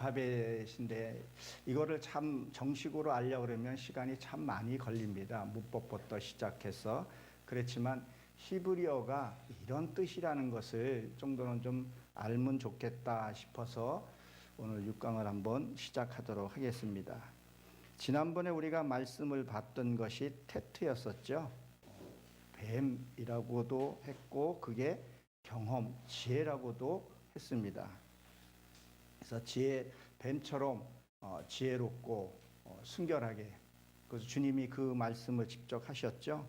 알파벳인데 이거를 참 정식으로 알려고 그러면 시간이 참 많이 걸립니다. 문법부터 시작해서. 그렇지만 히브리어가 이런 뜻이라는 것을 정도는 좀 알면 좋겠다 싶어서 오늘 6강을 한번 시작하도록 하겠습니다. 지난번에 우리가 말씀을 봤던 것이 테트였었죠. 뱀이라고도 했고 그게 경험, 지혜라고도 했습니다. 그래서 뱀처럼 지혜롭고 순결하게, 그래서 주님이 그 말씀을 직접 하셨죠.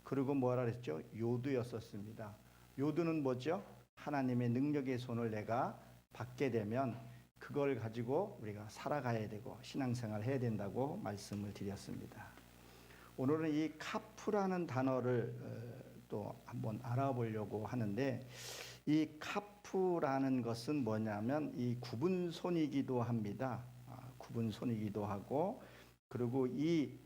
그리고 뭐라 그랬죠? 요두였었습니다. 요두는 뭐죠? 하나님의 능력의 손을 내가 받게 되면 그걸 가지고 우리가 살아가야 되고 신앙생활 해야 된다고 말씀을 드렸습니다. 오늘은 이 카프라는 단어를 또 한번 알아보려고 하는데, 이 카프라는 것은 뭐냐면 이 구분손이기도 합니다. 구분손이기도 하고, 그리고 이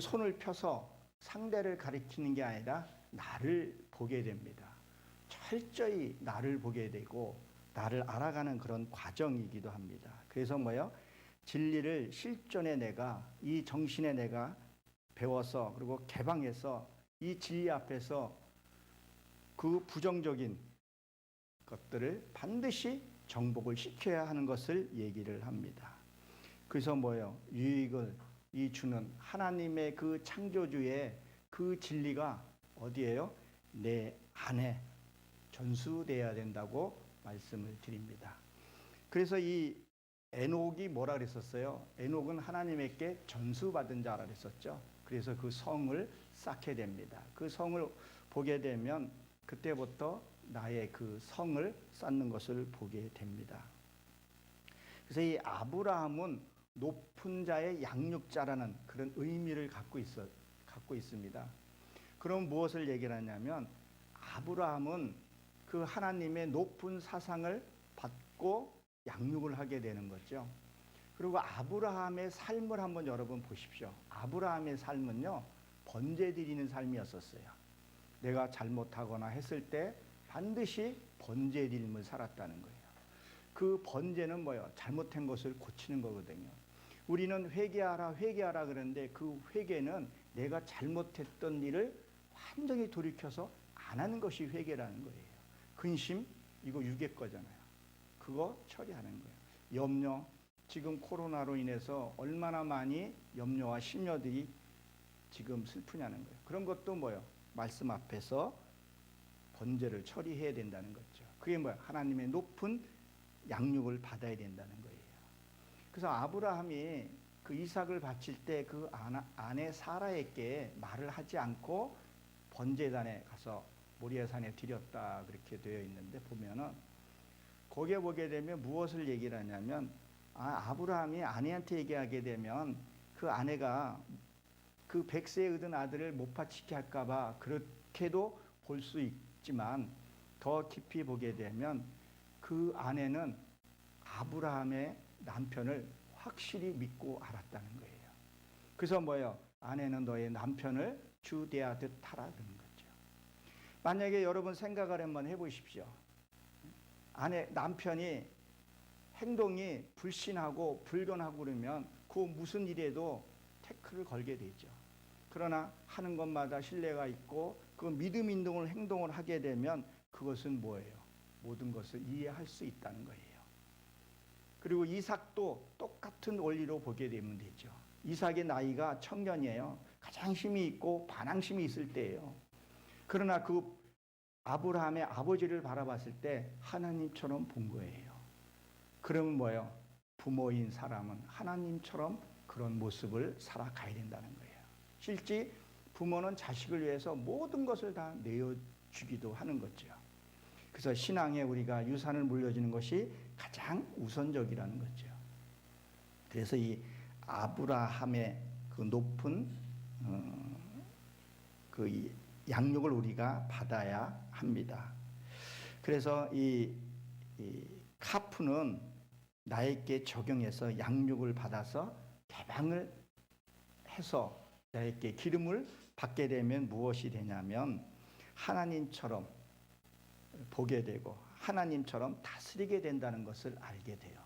손을 펴서 상대를 가리키는 게 아니라 나를 보게 됩니다. 철저히 나를 보게 되고 나를 알아가는 그런 과정이기도 합니다. 그래서 진리를 실존에 내가, 이 정신에 내가 배워서 그리고 개방해서 이 진리 앞에서 그 부정적인 것들을 반드시 정복을 시켜야 하는 것을 얘기를 합니다. 그래서 유익을 주는 하나님의 그 창조주의 그 진리가 어디에요? 내 안에 전수되어야 된다고 말씀을 드립니다. 그래서 이 에녹이 뭐라 그랬었어요? 에녹은 하나님께 전수받은 자라 그랬었죠. 그래서 그 성을 쌓게 됩니다. 그 성을 보게 되면 그때부터 나의 그 성을 쌓는 것을 보게 됩니다. 그래서 이 아브라함은 높은 자의 양육자라는 그런 의미를 갖고 있습니다. 그럼 무엇을 얘기를 하냐면, 아브라함은 그 하나님의 높은 사상을 받고 양육을 하게 되는 거죠. 그리고 아브라함의 삶을 한번 여러분 보십시오. 아브라함의 삶은요, 번제 드리는 삶이었었어요. 내가 잘못하거나 했을 때 반드시 번제 드림을 살았다는 거예요. 그 번제는 잘못된 것을 고치는 거거든요. 우리는 회개하라 그러는데 그 회개는 내가 잘못했던 일을 완전히 돌이켜서 안 하는 것이 회개라는 거예요. 근심, 이거 육의 거잖아요. 그거 처리하는 거예요. 염려, 지금 코로나로 인해서 얼마나 많이 염려와 심려들이 지금 슬프냐는 거예요. 그런 것도 말씀 앞에서 번제를 처리해야 된다는 거죠. 그게 하나님의 높은 양육을 받아야 된다는 거예요. 그래서 아브라함이 그 이삭을 바칠 때 그 아내 사라에게 말을 하지 않고 번제단에 가서 모리아산에 드렸다, 그렇게 되어 있는데 보면은 거기에 보게 되면 무엇을 얘기를 하냐면, 아브라함이 아내한테 얘기하게 되면 그 아내가 그 100세에 얻은 아들을 못 바치게 할까봐 그렇게도 볼 수 있지만, 더 깊이 보게 되면 그 아내는 아브라함의 남편을 확실히 믿고 알았다는 거예요. 그래서 아내는 너의 남편을 주 대하듯 하라 그런 거죠. 만약에 여러분 생각을 한번 해보십시오. 남편이 행동이 불신하고 불변하고 그러면 그 무슨 일에도 태클을 걸게 되죠. 그러나 하는 것마다 신뢰가 있고 그 믿음 있는 행동을 하게 되면 그것은 모든 것을 이해할 수 있다는 거예요. 그리고 이삭도 똑같은 원리로 보게 되면 되죠. 이삭의 나이가 청년이에요. 가장 힘이 있고 반항심이 있을 때예요. 그러나 그 아브라함의 아버지를 바라봤을 때 하나님처럼 본 거예요. 그러면 부모인 사람은 하나님처럼 그런 모습을 살아가야 된다는 거예요. 실제 부모는 자식을 위해서 모든 것을 다 내어주기도 하는 거죠. 그래서 신앙에 우리가 유산을 물려주는 것이 가장 우선적이라는 거죠. 그래서 이 아브라함의 그 높은 그 양육을 우리가 받아야 합니다. 그래서 이 카프는 나에게 적용해서 양육을 받아서 개방을 해서 나에게 기름을 받게 되면 무엇이 되냐면 하나님처럼 보게 되고 하나님처럼 다스리게 된다는 것을 알게 돼요.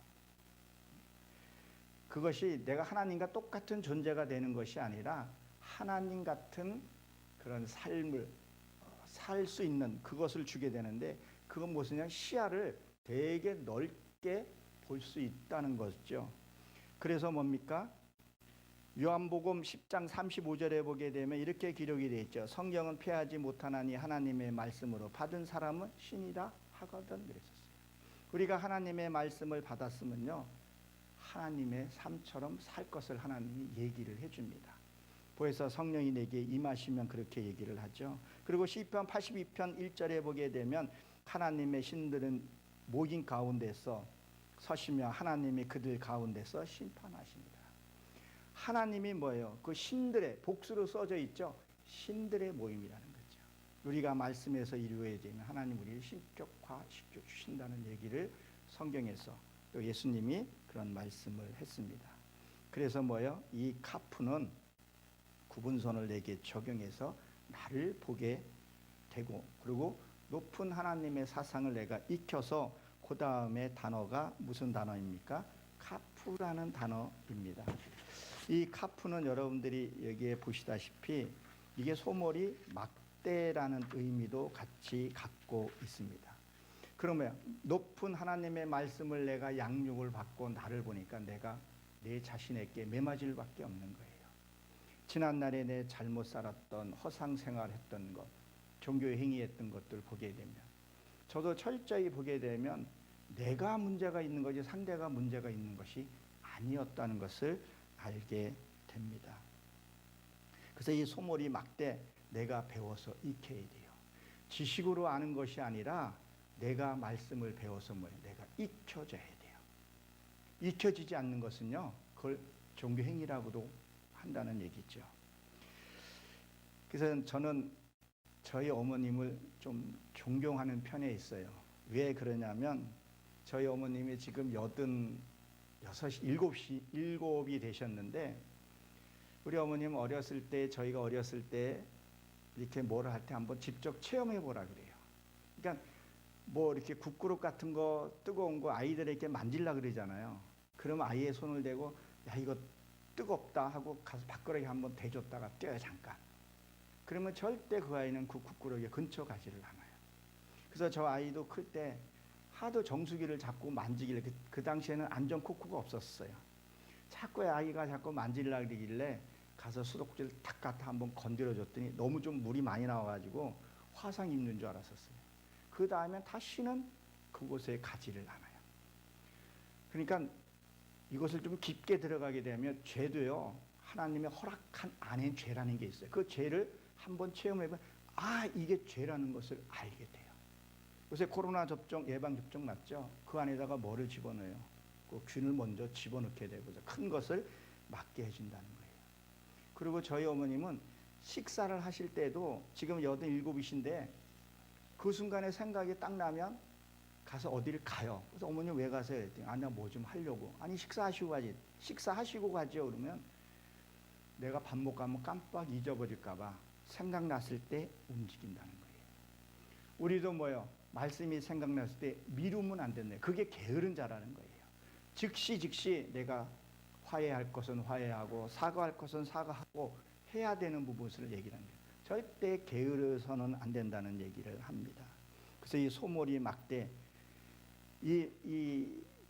그것이 내가 하나님과 똑같은 존재가 되는 것이 아니라 하나님 같은 그런 삶을 살 수 있는 그것을 주게 되는데, 그건 무엇이냐, 시야를 되게 넓게 볼 수 있다는 거죠. 그래서 뭡니까? 요한복음 10장 35절에 보게 되면 이렇게 기록이 되어 있죠. 성경은 폐하지 못하나니 하나님의 말씀으로 받은 사람은 신이라 하거든 그랬었어요. 우리가 하나님의 말씀을 받았으면요, 하나님의 삶처럼 살 것을 하나님이 얘기를 해줍니다. 보혜사 성령이 내게 임하시면 그렇게 얘기를 하죠. 그리고 시편 82편 1절에 보게 되면 하나님의 신들은 모인 가운데서 서시며 하나님이 그들 가운데서 심판하십니다. 하나님이 뭐예요? 그 신들의, 복수로 써져 있죠. 신들의 모임이라는 거죠. 우리가 말씀에서 이루어야 되면 하나님 우리를 신격화시켜 주신다는 얘기를 성경에서 또 예수님이 그런 말씀을 했습니다. 그래서 뭐예요? 이 카프는 구분선을 내게 적용해서 나를 보게 되고, 그리고 높은 하나님의 사상을 내가 익혀서 그 다음에 단어가 무슨 단어입니까? 카프라는 단어입니다. 이 카프는 여러분들이 여기에 보시다시피 이게 소몰이 막대라는 의미도 같이 갖고 있습니다. 그러면 높은 하나님의 말씀을 내가 양육을 받고 나를 보니까 내가 내 자신에게 매맞을 밖에 없는 거예요. 지난날에 내 잘못 살았던 허상생활했던 것, 종교에 행위했던 것들 보게 되면, 저도 철저히 보게 되면 내가 문제가 있는 거지 상대가 문제가 있는 것이 아니었다는 것을 알게 됩니다. 그래서 이 소몰이 막대 내가 배워서 익혀야 돼요. 지식으로 아는 것이 아니라 내가 말씀을 배워서 뭐예요? 내가 익혀져야 돼요. 익혀지지 않는 것은요, 그걸 종교행위라고도 한다는 얘기죠. 그래서 저는 저희 어머님을 좀 존경하는 편에 있어요. 왜 그러냐면 저희 어머님이 지금 7이 되셨는데, 우리 어머님 어렸을 때, 저희가 어렸을 때 이렇게 뭐를 할 때 한번 직접 체험해 보라 그래요. 그러니까 뭐 이렇게 국그릇 같은 거 뜨거운 거 아이들에게 만질라 그러잖아요. 그러면 아이의 손을 대고 야 이거 뜨겁다 하고 가서 밥그릇에 한번 대줬다가 뛰어요 잠깐. 그러면 절대 그 아이는 그 국그릇에 근처 가지를 않아요. 그래서 저 아이도 클 때 하도 정수기를 자꾸 만지길래 그 당시에는 안전코크가 없었어요. 자꾸 아이가 자꾸 만지려고 그러길래 가서 수도꼭지를 탁 갖다 한번 건드려 줬더니 너무 좀 물이 많이 나와가지고 화상 입는 줄 알았었어요. 그 다음엔 다시는 그곳에 가지를 않아요. 그러니까 이것을 좀 깊게 들어가게 되면 죄도요, 하나님의 허락한 안에 죄라는 게 있어요. 그 죄를 한번 체험해보면 아 이게 죄라는 것을 알게 돼요. 요새 코로나 접종, 예방 접종 맞죠? 그 안에다가 뭐를 집어넣어요? 그 균을 먼저 집어넣게 되고 큰 것을 막게 해준다는 거예요. 그리고 저희 어머님은 식사를 하실 때도 지금 87이신데 그 순간에 생각이 딱 나면 가서 어디를 가요. 그래서 어머님 왜 가세요? 그랬더니 아니 나 뭐 좀 하려고. 아니 식사하시고 가지. 식사하시고 가죠. 그러면 내가 밥 먹고 가면 깜빡 잊어버릴까 봐 생각났을 때 움직인다는 거예요. 우리도 뭐요? 말씀이 생각났을 때 미루면 안 된다. 그게 게으른 자라는 거예요. 즉시 내가 화해할 것은 화해하고 사과할 것은 사과하고 해야 되는 부분을 얘기를 합니다. 절대 게으르서는 안 된다는 얘기를 합니다. 그래서 이 소몰이 막대,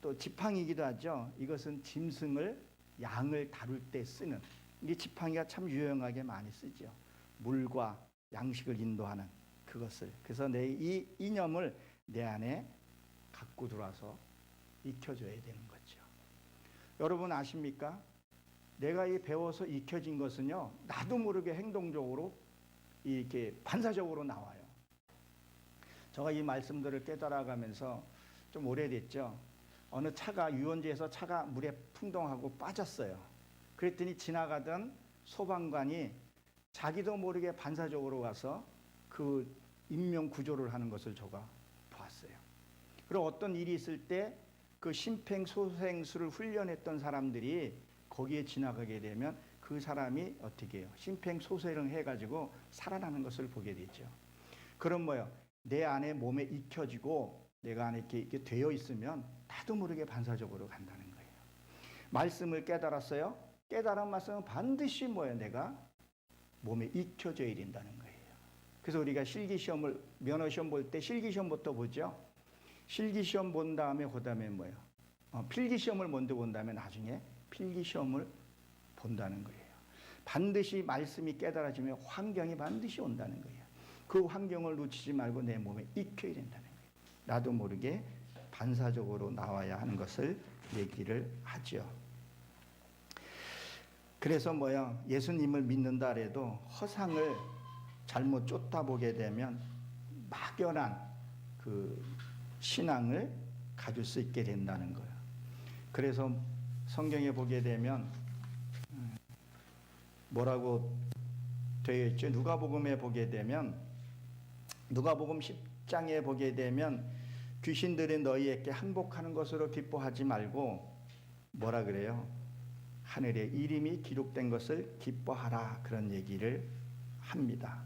또 지팡이기도 하죠. 이것은 짐승을 양을 다룰 때 쓰는, 이 지팡이가 참 유용하게 많이 쓰죠. 물과 양식을 인도하는 그것을. 그래서 내 이 이념을 내 안에 갖고 들어와서 익혀줘야 되는 거죠. 여러분 아십니까? 내가 이 배워서 익혀진 것은요, 나도 모르게 행동적으로 이렇게 반사적으로 나와요. 제가 이 말씀들을 깨달아가면서 좀 오래됐죠. 어느 차가 유원지에서 차가 물에 풍덩하고 빠졌어요. 그랬더니 지나가던 소방관이 자기도 모르게 반사적으로 와서 그 인명 구조를 하는 것을 제가 봤어요. 그리고 어떤 일이 있을 때 그 심폐소생술을 훈련했던 사람들이 거기에 지나가게 되면 그 그 사람이 어떻게 해요? 심폐소생을 해가지고 살아나는 것을 보게 되죠. 그럼 뭐요? 내 안에 몸에 익혀지고 내가 안에 이렇게 되어 있으면 나도 모르게 반사적으로 간다는 거예요. 말씀을 깨달았어요. 깨달은 말씀은 반드시 뭐예요? 내가 몸에 익혀져야 된다는 거예요. 그래서 우리가 실기시험을 면허시험 볼 때 실기시험부터 보죠. 실기시험 본 다음에 그다음에 뭐예요? 필기시험을 먼저 본 다음에 나중에 필기시험을 본다는 거예요. 반드시 말씀이 깨달아지면 환경이 반드시 온다는 거예요. 그 환경을 놓치지 말고 내 몸에 익혀야 된다는 거예요. 나도 모르게 반사적으로 나와야 하는 것을 얘기를 하죠. 그래서 뭐야, 예수님을 믿는다 해도 허상을 잘못 쫓아보게 되면 막연한 그 신앙을 가질 수 있게 된다는 거예요. 그래서 성경에 보게 되면 뭐라고 되어 있죠? 누가복음에 보게 되면, 누가복음 10장에 보게 되면 귀신들이 너희에게 항복하는 것으로 기뻐하지 말고 뭐라 그래요? 하늘에 이름이 기록된 것을 기뻐하라, 그런 얘기를 합니다.